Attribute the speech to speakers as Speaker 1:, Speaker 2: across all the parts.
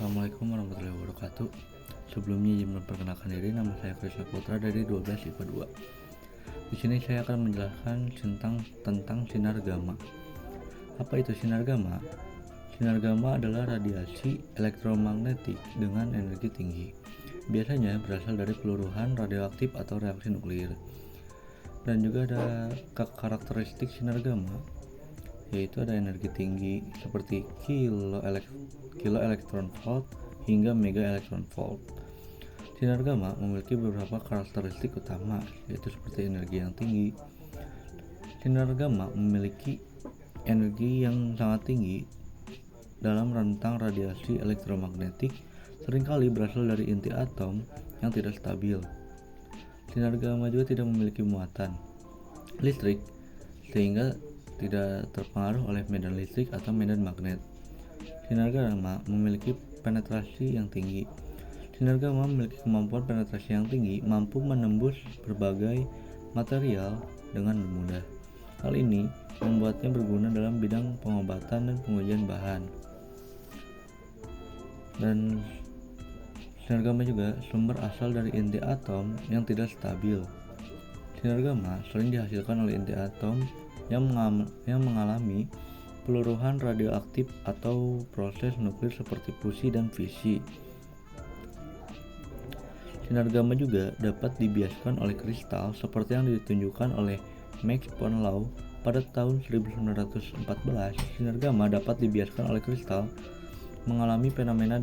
Speaker 1: Assalamualaikum warahmatullahi wabarakatuh. Sebelumnya izin memperkenalkan diri, nama saya Krisna Putra dari 12 IPA 2. Di sini saya akan menjelaskan tentang sinar gamma. Apa itu sinar gamma? Sinar gamma adalah radiasi elektromagnetik dengan energi tinggi. Biasanya berasal dari peluruhan radioaktif atau reaksi nuklir. Dan juga ada karakteristik sinar gamma, yaitu ada energi tinggi seperti kilo elektron volt hingga mega elektron volt. Sinar gamma memiliki beberapa karakteristik utama, yaitu seperti energi yang tinggi. Sinar gamma memiliki energi yang sangat tinggi dalam rentang radiasi elektromagnetik, seringkali berasal dari inti atom yang tidak stabil. Sinar gamma juga tidak memiliki muatan listrik, sehingga tidak terpengaruh oleh medan listrik atau medan magnet. Sinar gamma memiliki penetrasi yang tinggi. Sinar gamma memiliki kemampuan penetrasi yang tinggi, mampu menembus berbagai material dengan mudah. Hal ini membuatnya berguna dalam bidang pengobatan dan pengujian bahan. Dan sinar gamma juga sumber asal dari inti atom yang tidak stabil. Sinar gamma sering dihasilkan oleh inti atom yang mengalami peluruhan radioaktif atau proses nuklir seperti fusi dan fisi. Sinar gamma juga dapat dibiaskan oleh kristal seperti yang ditunjukkan oleh Max von Laue pada tahun 1914. Sinar gamma dapat dibiaskan oleh kristal mengalami fenomena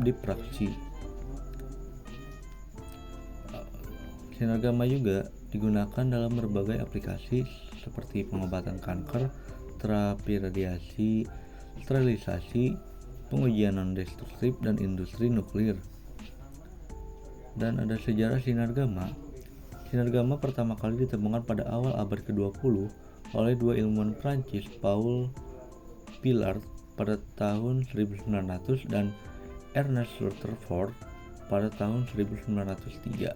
Speaker 1: diffraksi. Sinar gamma juga digunakan dalam berbagai aplikasi seperti pengobatan kanker, terapi radiasi, sterilisasi, pengujian non-destruktif, dan industri nuklir. Dan ada sejarah sinar gamma. Sinar gamma pertama kali ditemukan pada awal abad ke-20 oleh dua ilmuwan Prancis, Paul Villard pada tahun 1900 dan Ernest Rutherford pada tahun 1903.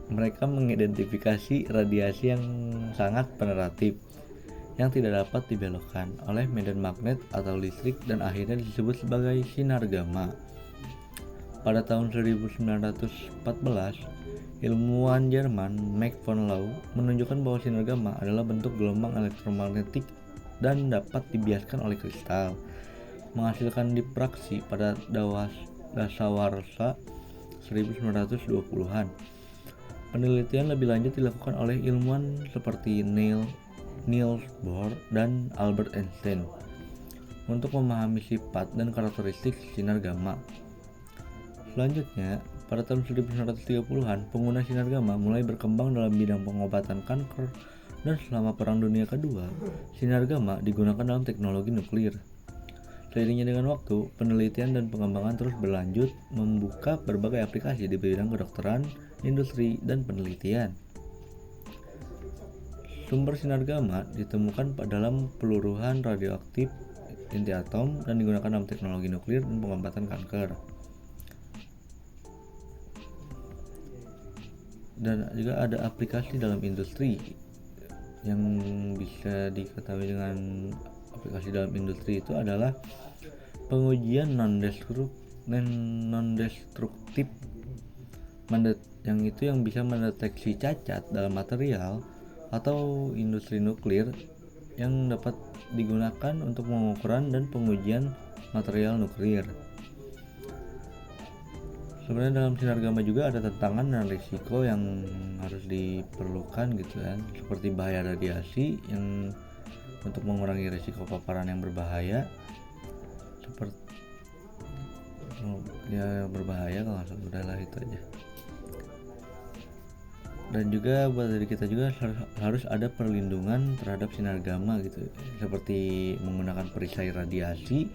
Speaker 1: Mereka mengidentifikasi radiasi yang sangat penetratif yang tidak dapat dibelokkan oleh medan magnet atau listrik dan akhirnya disebut sebagai sinar gamma. Pada tahun 1914, ilmuwan Jerman Max von Laue menunjukkan bahwa sinar gamma adalah bentuk gelombang elektromagnetik dan dapat dibiaskan oleh kristal, menghasilkan diffraksi pada dasawarsa 1920-an. Penelitian lebih lanjut dilakukan oleh ilmuwan seperti Niels Bohr dan Albert Einstein untuk memahami sifat dan karakteristik sinar gamma. Selanjutnya, pada tahun 1930-an, pengguna sinar gamma mulai berkembang dalam bidang pengobatan kanker, dan selama Perang Dunia Kedua, sinar gamma digunakan dalam teknologi nuklir. Seiringnya dengan waktu, penelitian dan pengembangan terus berlanjut, membuka berbagai aplikasi di bidang kedokteran, industri, dan penelitian. Sumber sinar gamma ditemukan dalam peluruhan radioaktif inti atom dan digunakan dalam teknologi nuklir dan pengobatan kanker. Dan juga ada aplikasi dalam industri yang bisa diketahui dengan aplikasi dalam industri itu adalah pengujian non-destruktif yang bisa mendeteksi cacat dalam material atau industri nuklir yang dapat digunakan untuk pengukuran dan pengujian material nuklir. Sebenarnya dalam sinar gamma juga ada tantangan dan risiko yang harus diperlukan gitu kan, seperti bahaya radiasi yang untuk mengurangi risiko paparan yang berbahaya, seperti berbahaya kalau nggak salah, udahlah itu aja. Dan juga buat dari kita juga harus ada perlindungan terhadap sinar gamma gitu, seperti menggunakan perisai radiasi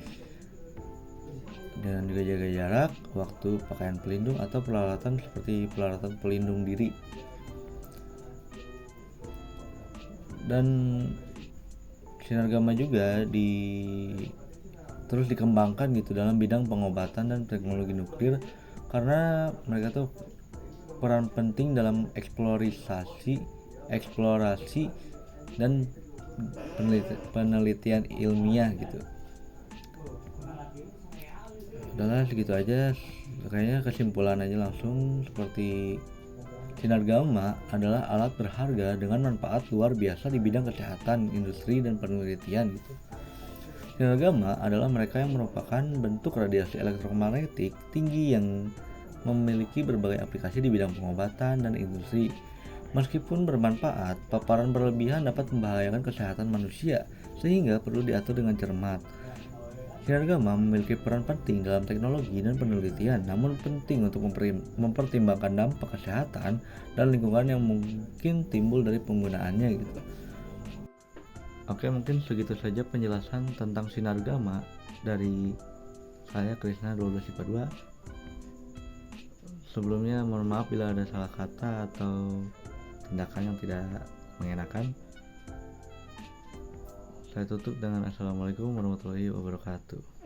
Speaker 1: dan juga jaga jarak, waktu pakaian pelindung atau peralatan seperti peralatan pelindung diri. Dan sinar gamma juga terus dikembangkan gitu dalam bidang pengobatan dan teknologi nuklir, karena mereka tuh peran penting dalam eksplorasi dan penelitian ilmiah gitu. Udahlah segitu aja, kayaknya kesimpulan aja langsung seperti sinar gamma adalah alat berharga dengan manfaat luar biasa di bidang kesehatan, industri, dan penelitian gitu. Sinar gamma adalah mereka yang merupakan bentuk radiasi elektromagnetik tinggi yang memiliki berbagai aplikasi di bidang pengobatan dan industri. Meskipun bermanfaat, paparan berlebihan dapat membahayakan kesehatan manusia, sehingga perlu diatur dengan cermat. Sinar gamma memiliki peran penting dalam teknologi dan penelitian, namun penting untuk mempertimbangkan dampak kesehatan dan lingkungan yang mungkin timbul dari penggunaannya gitu. Oke, mungkin segitu saja penjelasan tentang sinar gamma dari saya Krisna 12 IPA 2. Sebelumnya mohon maaf bila ada salah kata atau tindakan yang tidak mengenakan. Saya tutup dengan Assalamualaikum warahmatullahi wabarakatuh.